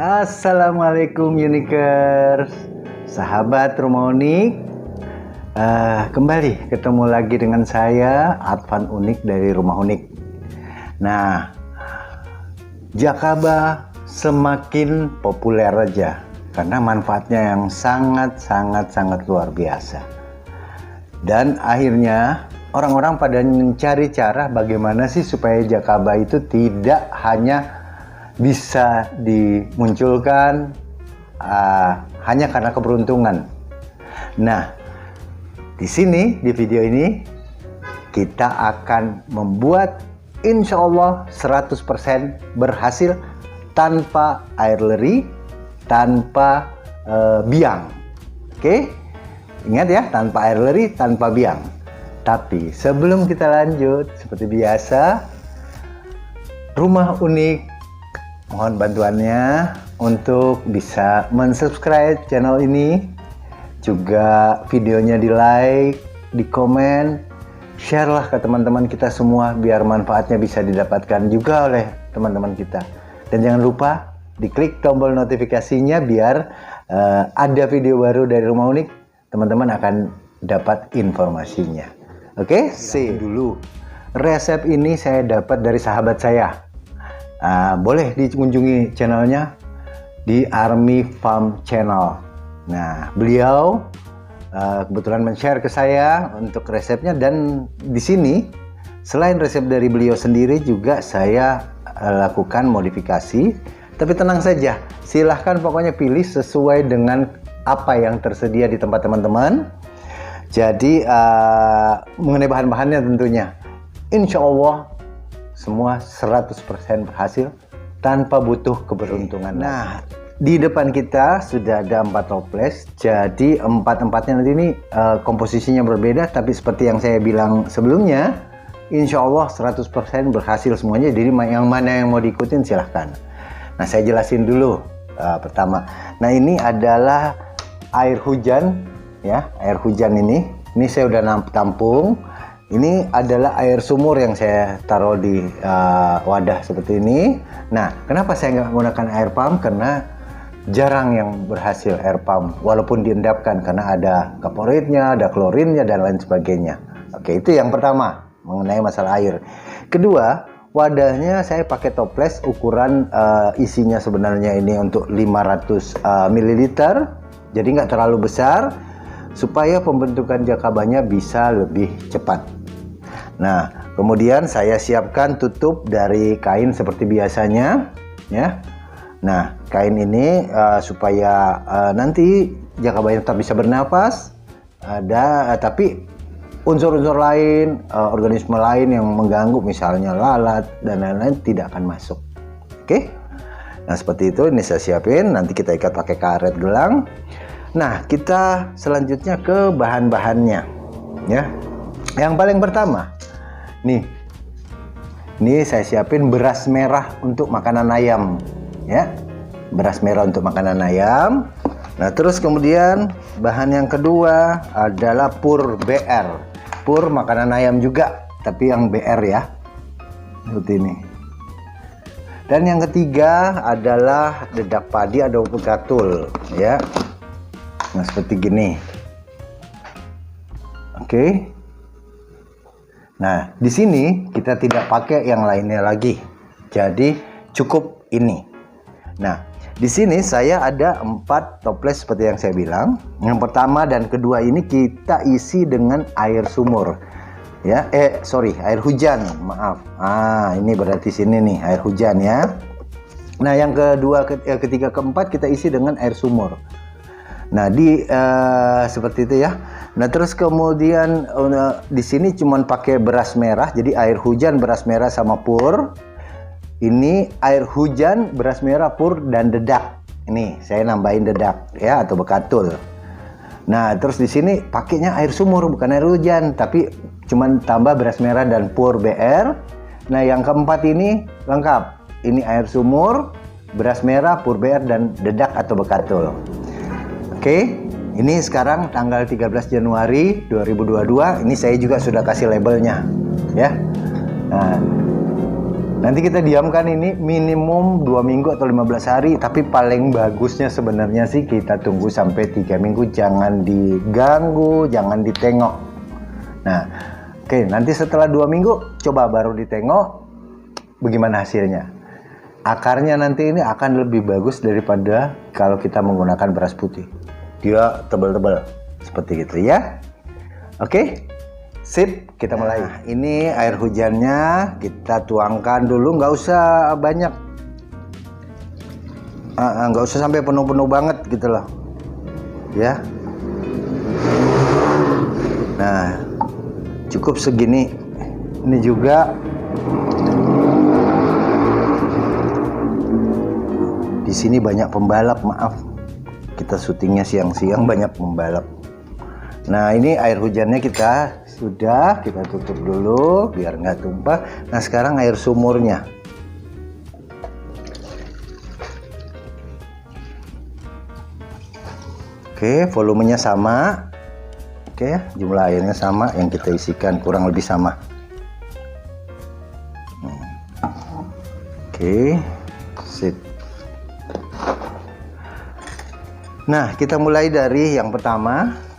Assalamualaikum Unikers, sahabat Rumah Unik. Kembali ketemu lagi dengan saya Advan Unik dari Rumah Unik. Nah, Jakaba semakin populer aja karena manfaatnya yang sangat luar biasa. Dan akhirnya orang-orang pada mencari cara bagaimana sih supaya Jakaba itu tidak hanya bisa dimunculkan hanya karena keberuntungan. Nah, di sini di video ini kita akan membuat insya Allah 100% berhasil tanpa air leri, tanpa biang. Oke? Ingat ya, tanpa air leri, tanpa biang. Tapi sebelum kita lanjut, seperti biasa, Rumah Unik mohon bantuannya untuk bisa mensubscribe channel ini, juga videonya di like, di komen, share lah ke teman-teman kita semua biar manfaatnya bisa didapatkan juga oleh teman-teman kita. Dan jangan lupa diklik tombol notifikasinya biar ada video baru dari Rumah Unik, teman-teman akan dapat informasinya. Oke, see dulu. Resep ini saya dapat dari sahabat saya. Boleh dikunjungi channelnya di Army Farm Channel. Nah, beliau kebetulan men-share ke saya untuk resepnya, dan di sini selain resep dari beliau sendiri juga saya lakukan modifikasi. Tapi tenang saja, silahkan pokoknya pilih sesuai dengan apa yang tersedia di tempat teman-teman. Jadi mengenai bahan-bahannya tentunya insya Allah semua 100% berhasil tanpa butuh keberuntungan. Nah, di depan kita sudah ada 4 toples. Jadi empat-empatnya nanti ini komposisinya berbeda, tapi seperti yang saya bilang sebelumnya, insya Allah 100% berhasil semuanya. Jadi yang mana yang mau diikutin silahkan. Nah, saya jelasin dulu pertama. Nah, ini adalah air hujan ya, air hujan ini saya udah tampung. Ini adalah air sumur yang saya taruh di wadah seperti ini. Nah, kenapa saya nggak menggunakan air pump? Karena jarang yang berhasil air pump, walaupun diendapkan, karena ada kaporitnya, ada klorinnya, dan lain sebagainya. Oke, itu yang pertama mengenai masalah air. Kedua, wadahnya saya pakai toples ukuran isinya sebenarnya ini untuk 500 ml, jadi nggak terlalu besar, supaya pembentukan jakabanya bisa lebih cepat. Nah, kemudian saya siapkan tutup dari kain seperti biasanya ya. Nah, kain ini supaya nanti jakabanya tetap bisa bernapas, tapi unsur-unsur lain, organisme lain yang mengganggu misalnya lalat dan lain-lain tidak akan masuk. Oke? Nah, seperti itu ini saya siapin, nanti kita ikat pakai karet gelang. Nah, kita selanjutnya ke bahan-bahannya ya. Yang paling pertama nih saya siapin beras merah untuk makanan ayam ya, beras merah untuk makanan ayam. Nah, terus kemudian bahan yang kedua adalah pur BR, pur makanan ayam juga, tapi yang BR ya, seperti ini. Dan yang ketiga adalah dedak padi atau begatul ya. Nah, seperti gini. Oke. Nah, di sini kita tidak pakai yang lainnya lagi. Jadi cukup ini. Nah, di sini saya ada 4 toples seperti yang saya bilang. Yang pertama dan kedua ini kita isi dengan air sumur. Ya, air hujan, maaf. Ini berarti sini nih air hujan ya. Nah, yang kedua, ketiga, keempat kita isi dengan air sumur. Nah, seperti itu ya. Nah, terus kemudian di sini cuman pakai beras merah, jadi air hujan, beras merah sama pur. Ini air hujan, beras merah, pur, dan dedak. Ini saya nambahin dedak ya, atau bekatul. Nah, terus di sini pakainya air sumur bukan air hujan, tapi cuman tambah beras merah dan pur BR. Nah, yang keempat ini lengkap. Ini air sumur, beras merah, pur BR, dan dedak atau bekatul. Oke, ini sekarang tanggal 13 Januari 2022. Ini saya juga sudah kasih labelnya ya. Nah, Nanti kita diamkan ini minimum 2 minggu atau 15 hari, tapi paling bagusnya sebenarnya sih kita tunggu sampai 3 minggu, jangan diganggu, jangan ditengok. Nah, oke, nanti setelah 2 minggu coba baru ditengok bagaimana hasilnya. Akarnya nanti ini akan lebih bagus daripada kalau kita menggunakan beras putih. Dia tebal-tebal seperti itu ya. Oke. Sip, kita mulai. Nah, ini air hujannya kita tuangkan dulu, nggak usah banyak, nggak usah sampai penuh-penuh banget gitu loh, ya. Nah, cukup segini. Ini juga di sini banyak pembalap, maaf. Kita syutingnya siang-siang banyak pembalap. Nah, ini air hujannya kita tutup dulu biar nggak tumpah. Nah, sekarang air sumurnya. Oke, volumenya sama. Oke, jumlah airnya sama, yang kita isikan kurang lebih sama. Oke, sip. Nah, kita mulai dari yang pertama.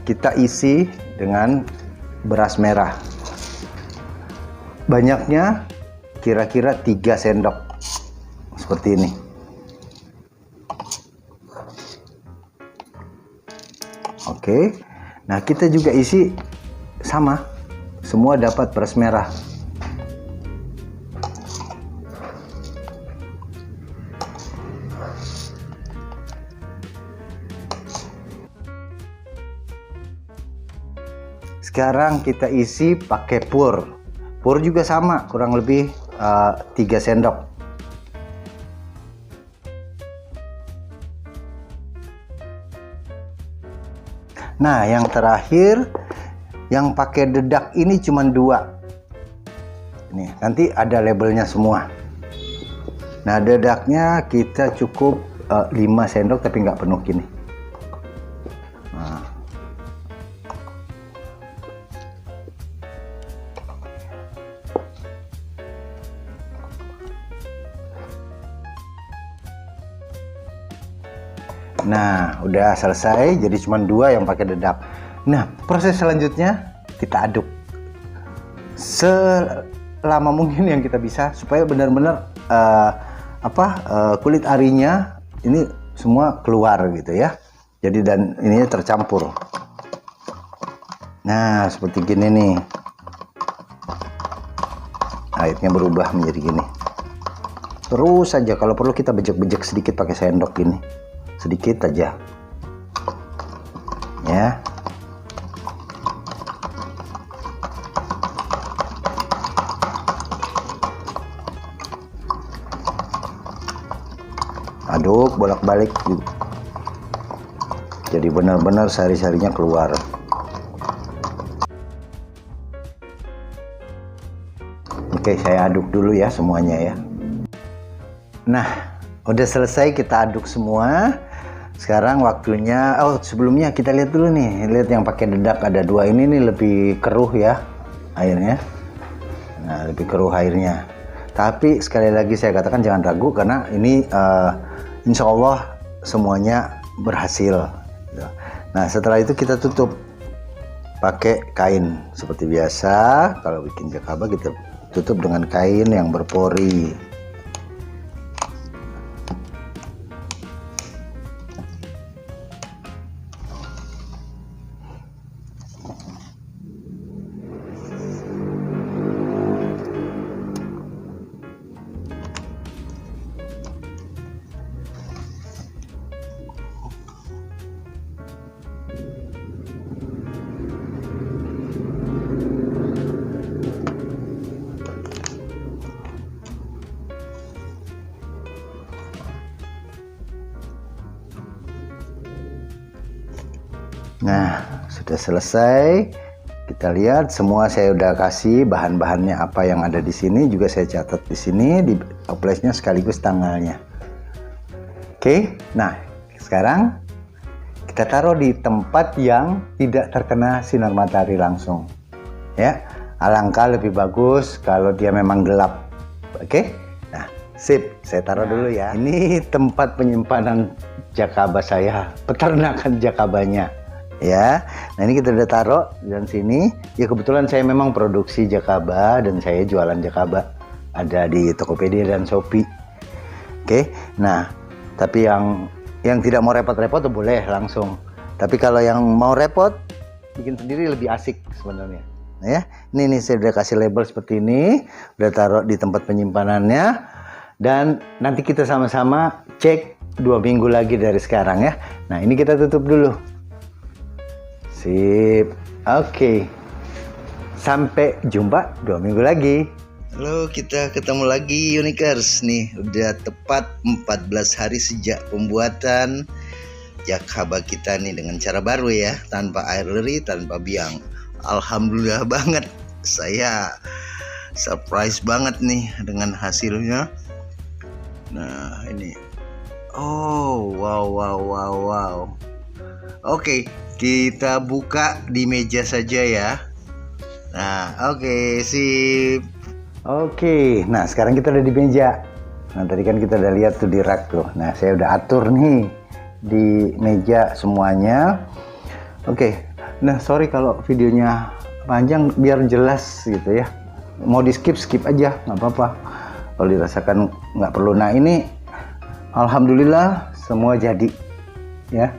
Kita isi dengan beras merah. Banyaknya kira-kira 3 sendok. Seperti ini. Oke. Nah, kita juga isi sama. Semua dapat beras merah. Sekarang kita isi pakai pur. Pur juga sama, kurang lebih 3 sendok. Nah, yang terakhir yang pakai dedak ini cuma 2. Nih, nanti ada labelnya semua. Nah, dedaknya kita cukup 5 sendok tapi nggak penuh gini. Nah, udah selesai, jadi cuma 2 yang pakai dedak. Nah, proses selanjutnya kita aduk selama mungkin yang kita bisa supaya benar-benar kulit arinya ini semua keluar gitu ya. Jadi dan ini tercampur. Nah, seperti gini nih. Airnya berubah menjadi gini. Terus saja, kalau perlu kita bejek-bejek sedikit pakai sendok gini. Sedikit aja ya. Aduk bolak-balik jadi benar-benar sari-sarinya keluar. Oke, saya aduk dulu ya semuanya ya. Nah, udah selesai kita aduk semua. Sekarang waktunya, sebelumnya kita lihat dulu nih, lihat yang pakai dedak ada 2 ini nih lebih keruh ya airnya. Nah, lebih keruh airnya. Tapi sekali lagi saya katakan jangan ragu karena ini insya Allah semuanya berhasil. Nah, setelah itu kita tutup pakai kain seperti biasa. Kalau bikin jakaba kita tutup dengan kain yang berpori. Nah, sudah selesai. Kita lihat semua saya udah kasih bahan-bahannya apa yang ada di sini, juga saya catat di sini di toplesnya sekaligus tanggalnya. Oke, nah sekarang kita taruh di tempat yang tidak terkena sinar matahari langsung. Ya, alangkah lebih bagus kalau dia memang gelap. Oke. Nah, sip. Saya taruh dulu ya. Ini tempat penyimpanan jakaba saya, peternakan jakabanya. Ya. Nah, ini kita udah taruh dan sini. Ya kebetulan saya memang produksi jakaba dan saya jualan jakaba. Ada di Tokopedia dan Shopee. Oke. Nah, tapi yang tidak mau repot-repot tuh boleh langsung. Tapi kalau yang mau repot, bikin sendiri lebih asik sebenarnya. Nah ya, ini saya udah kasih label seperti ini, udah taruh di tempat penyimpanannya, dan nanti kita sama-sama cek 2 minggu lagi dari sekarang ya. Nah ini kita tutup dulu. Sip, oke. Sampai jumpa 2 minggu lagi. Halo, kita ketemu lagi Unikers nih. Udah tepat 14 hari sejak pembuatan jakaba kita nih dengan cara baru ya, tanpa air leri, tanpa biang. Alhamdulillah banget, saya surprise banget nih dengan hasilnya. Nah ini, oh wow. Oke, kita buka di meja saja ya. Nah oke, sip. Oke, nah sekarang kita udah di meja. Nah tadi kan kita udah lihat tuh di rak tuh. Nah saya udah atur nih di meja semuanya. Oke. Nah sorry kalau videonya panjang, biar jelas gitu ya. Mau di skip aja nggak apa-apa kalau dirasakan nggak perlu. Nah ini alhamdulillah semua jadi ya.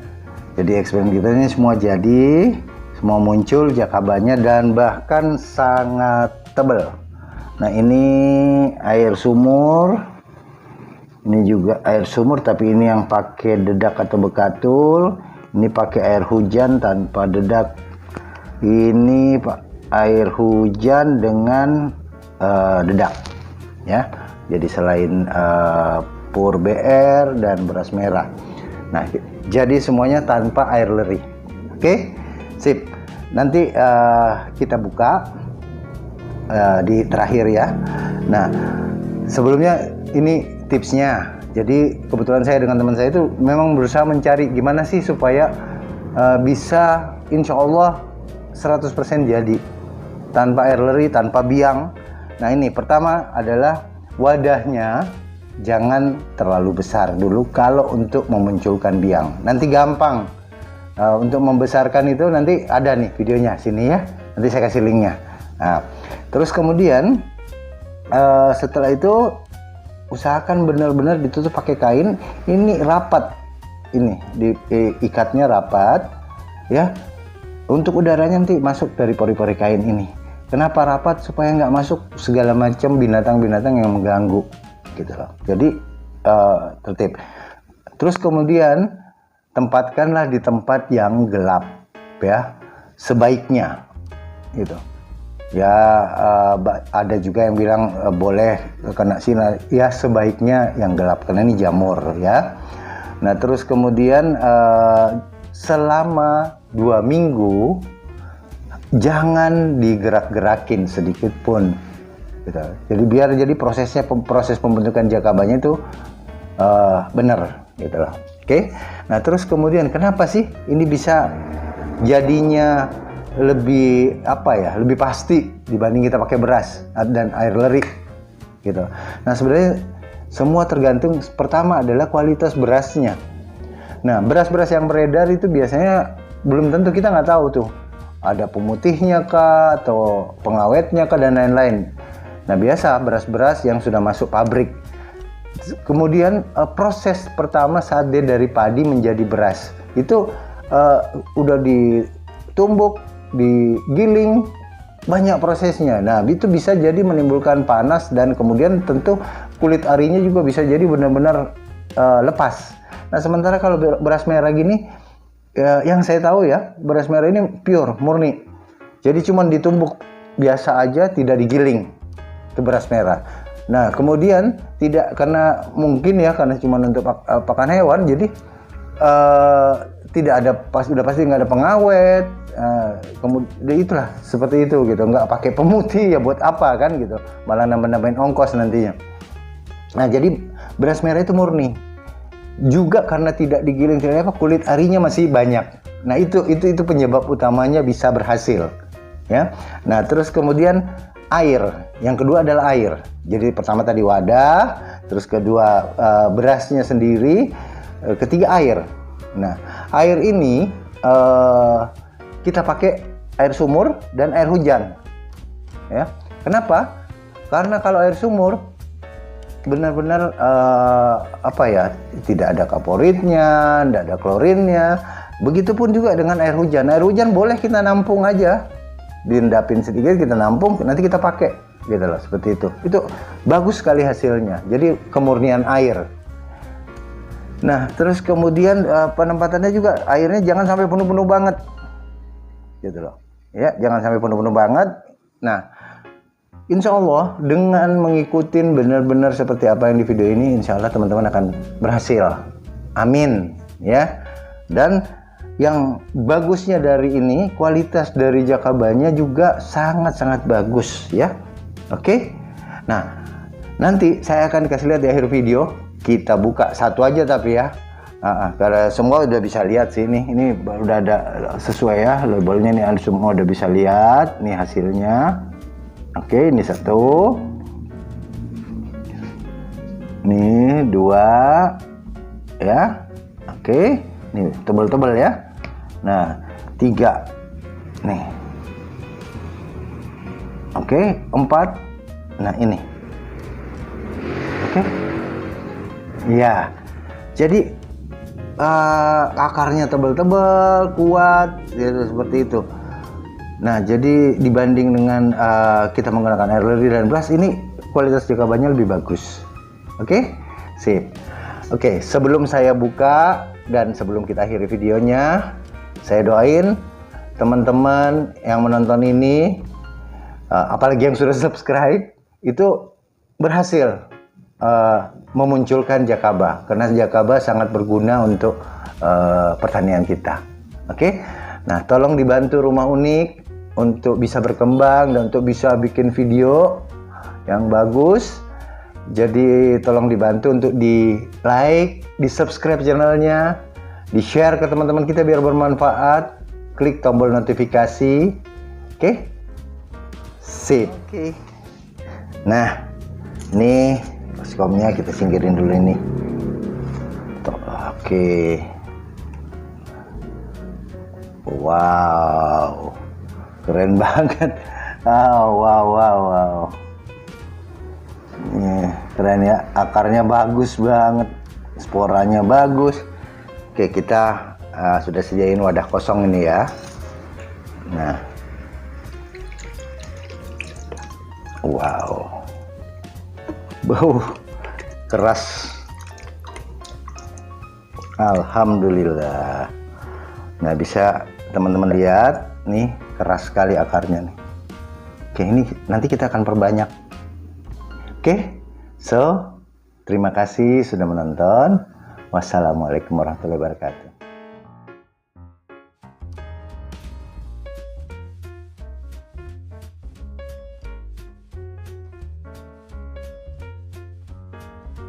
Jadi eksperimen kita ini semua jadi, semua muncul jakabanya dan bahkan sangat tebal. Nah ini air sumur. Ini juga air sumur, tapi ini yang pakai dedak atau bekatul. Ini pakai air hujan tanpa dedak. Ini air hujan dengan dedak, ya. Jadi selain pur BR dan beras merah. Nah, jadi semuanya tanpa air leri. Oke, sip. Nanti kita buka di terakhir ya. Nah, sebelumnya ini tipsnya. Jadi kebetulan saya dengan teman saya itu memang berusaha mencari gimana sih supaya bisa insya Allah 100% jadi tanpa air leri, tanpa biang. Nah ini pertama adalah wadahnya jangan terlalu besar dulu kalau untuk memunculkan biang. Nanti gampang untuk membesarkan itu, nanti ada nih videonya sini ya. Nanti saya kasih linknya. Nah, terus kemudian setelah itu usahakan benar-benar ditutup pakai kain. Ini rapat, ini ikatnya rapat ya, untuk udaranya nanti masuk dari pori-pori kain ini. Kenapa rapat? Supaya nggak masuk segala macam binatang-binatang yang mengganggu gitu loh. Jadi tertib. Terus kemudian tempatkanlah di tempat yang gelap ya, sebaiknya gitu. Ya ada juga yang bilang boleh kena sinar, ya sebaiknya yang gelap karena ini jamur ya. Nah terus kemudian selama 2 minggu jangan digerak-gerakin sedikit pun gitu. Jadi biar jadi proses pembentukan jakabanya itu benar gitu loh. Oke. Nah terus kemudian kenapa sih ini bisa jadinya lebih lebih pasti dibanding kita pakai beras dan air leri gitu. Nah sebenarnya semua tergantung, pertama adalah kualitas berasnya. Nah beras-beras yang beredar itu biasanya belum tentu, kita nggak tahu tuh ada pemutihnya kah atau pengawetnya kah dan lain-lain. Nah biasa beras-beras yang sudah masuk pabrik, kemudian proses pertama saat dia dari padi menjadi beras itu udah ditumbuk, digiling, banyak prosesnya. Nah itu bisa jadi menimbulkan panas dan kemudian tentu kulit arinya juga bisa jadi benar-benar lepas. Nah sementara kalau beras merah gini yang saya tahu ya, beras merah ini pure, murni. Jadi cuma ditumbuk biasa aja, tidak digiling, itu beras merah. Nah kemudian tidak, karena mungkin ya karena cuma untuk pakan hewan, jadi tidak ada, udah pasti nggak ada pengawet. Kemudian itulah seperti itu gitu, nggak pakai pemutih ya buat apa kan gitu, malah nambah-nambahin ongkos nantinya. Nah jadi beras merah itu murni juga karena tidak digiling, kulit arinya masih banyak. Nah itu penyebab utamanya bisa berhasil ya. Nah terus kemudian air. Yang kedua adalah air. Jadi pertama tadi wadah, terus kedua berasnya sendiri, ketiga air. Nah, air ini kita pakai air sumur dan air hujan. Ya. Kenapa? Karena kalau air sumur benar-benar tidak ada kaporitnya, tidak ada klorinnya. Begitupun juga dengan air hujan. Air hujan boleh kita nampung aja, diendapin sedikit, kita nampung, nanti kita pakai, gitu loh, seperti itu. Itu bagus sekali hasilnya. Jadi kemurnian air. Nah, terus kemudian penempatannya juga airnya jangan sampai penuh-penuh banget, gitu loh. Ya, jangan sampai penuh-penuh banget. Nah, insya Allah dengan mengikuti benar-benar seperti apa yang di video ini, insya Allah teman-teman akan berhasil. Amin, ya. Dan yang bagusnya dari ini, kualitas dari jakabanya juga sangat-sangat bagus, ya. Oke. Nah, nanti saya akan kasih lihat di akhir video. Kita buka satu aja tapi ya. Karena semua udah bisa lihat sih ini udah ada sesuai ya labelnya nih, semua udah bisa lihat nih hasilnya. Oke, ini satu, ini dua, ya. Oke, ini tebal-tebal ya. Nah, tiga, nih. Oke, empat. Nah, ini. Oke. Ya, jadi akarnya tebal-tebal, kuat, gitu, seperti itu. Nah, jadi dibanding dengan kita menggunakan air lidi dan beras, ini kualitas jakabanya lebih bagus. Oke, sip. Oke, sebelum saya buka dan sebelum kita akhiri videonya, saya doain teman-teman yang menonton ini, apalagi yang sudah subscribe, itu berhasil memunculkan jakaba, karena jakaba sangat berguna untuk pertanian kita. Oke, nah tolong dibantu Rumah Unik untuk bisa berkembang dan untuk bisa bikin video yang bagus. Jadi tolong dibantu untuk di like, di subscribe channelnya, di share ke teman-teman kita biar bermanfaat, klik tombol notifikasi. Oke, sip. Oke. Nah, ini baskomnya kita singkirin dulu ini. Oke. Wow, keren banget. Wow. Nih, keren ya, akarnya bagus banget, sporanya bagus. Oke, kita sudah sediain wadah kosong ini ya. Nah, wow, bau keras. Alhamdulillah. Nah, bisa teman-teman lihat nih, keras sekali akarnya nih. Oke, ini nanti kita akan perbanyak. Oke, so terima kasih sudah menonton. Wassalamualaikum warahmatullahi wabarakatuh.